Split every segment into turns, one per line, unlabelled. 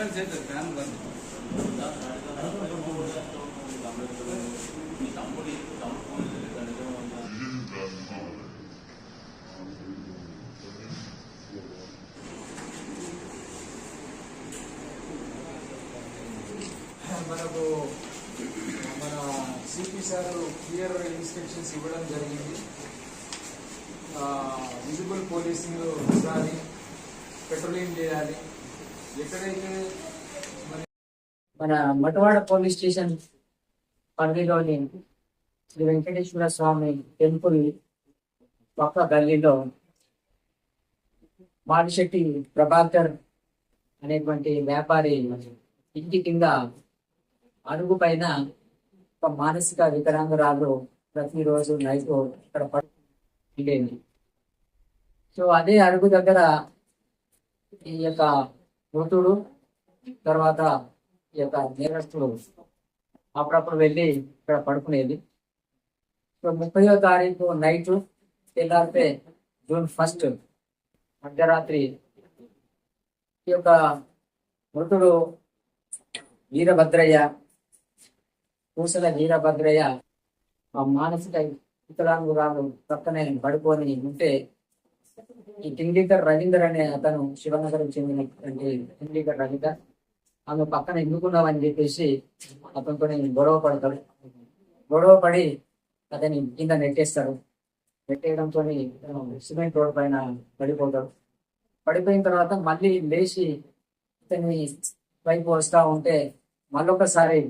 మనకు మన CP sir clear instructions ఇవ్వడం జరిగింది. విజిబుల్ పోలీసింగ్ ఉండాలి, పెట్రోలింగ్ చేయాలి. ఎక్కడైతే
మన మటవాడ పోలీస్ స్టేషన్ పరిధిలోని శ్రీ వెంకటేశ్వర స్వామి టెంపుల్ పక్క గల్లీలో మాడిశెట్టి ప్రభాకర్ అనేటువంటి వ్యాపారి ఇంటి కింద అడుగు పైన ఒక మానసిక వికలాంగురాలు ప్రతిరోజు నైట్ ఇక్కడ పడుతుంది. సో అదే అడుగు దగ్గర ఈ యొక్క మృతుడు తర్వాత ఈ యొక్క నేరస్తుడు అప్పుడప్పుడు వెళ్ళి ఇక్కడ పడుకునేది. సో 30వ తారీఖు నైట్ తెల్లారితే జూన్ 1 మధ్యరాత్రి ఈ యొక్క మృతుడు వీరభద్రయ్య, పూసల వీరభద్రయ్య ఆ మానసిక వికలాంగురాలు పక్కనే పడుకొని ఉంటే ఈ టింగ్లీకర్ రవీందర్ అనే అతను శివనగరం చెందినటువంటి టింగ్లీకర్ రవీందర్ ఆమె పక్కన ఎందుకున్నామని చెప్పేసి అతనితో గొడవ పడతాడు. గొడవ పడి అతని కింద నెట్టేస్తాడు. నెట్టేయడంతో సిమెంట్ రోడ్ పైన పడిపోతాడు. పడిపోయిన తర్వాత మళ్ళీ లేచి అతని వైపు వస్తా ఉంటే మళ్ళొకసారి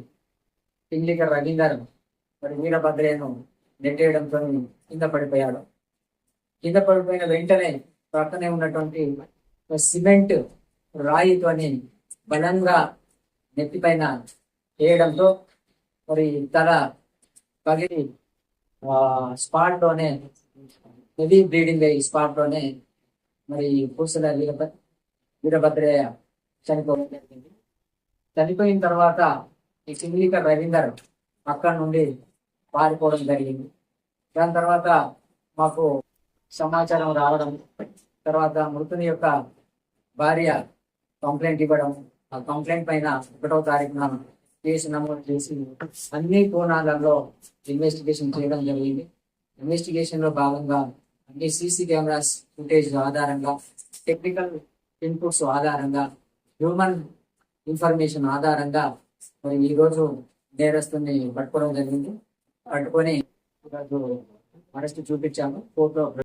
టింగ్లీకర్ రవీందర్ మరి వీరభద్రయ్యను నెట్టేయడంతో కింద పడిపోయాడు. కింద పడిపోయిన వెంటనే పక్కనే ఉన్నటువంటి సిమెంట్ రాయితోని బలంగా నెత్తిపైన వేయడంతో మరి తల పగిలి స్పాట్ లోనే హెవీ బ్లీడింగ్ అయ్యి స్పాట్ లోనే మరి పూసల వీరభద్రయ్య చనిపోవడం జరిగింది. చనిపోయిన తర్వాత ఈ సింగ్లీకర్ రవీందర్ అక్కడ నుండి పారిపోవడం జరిగింది. దాని తర్వాత మాకు సమాచారం రావడం, తర్వాత మృతుని యొక్క భార్య కంప్లైంట్ ఇవ్వడం, ఆ కంప్లైంట్ పైన 1వ తారీఖున కేసు నమోదు చేసి అన్ని కోణాలలో ఇన్వెస్టిగేషన్ చేయడం జరిగింది. ఇన్వెస్టిగేషన్ లో భాగంగా అన్ని సీసీ కెమెరాస్ ఫుటేజ్ ఆధారంగా, టెక్నికల్ ఇన్పుట్స్ ఆధారంగా, హ్యూమన్ ఇన్ఫర్మేషన్ ఆధారంగా మరి ఈరోజు నేరస్తుని పట్టుకోవడం జరిగింది. పట్టుకొని ఈరోజు అరెస్ట్ చూపించాము. కోర్టులో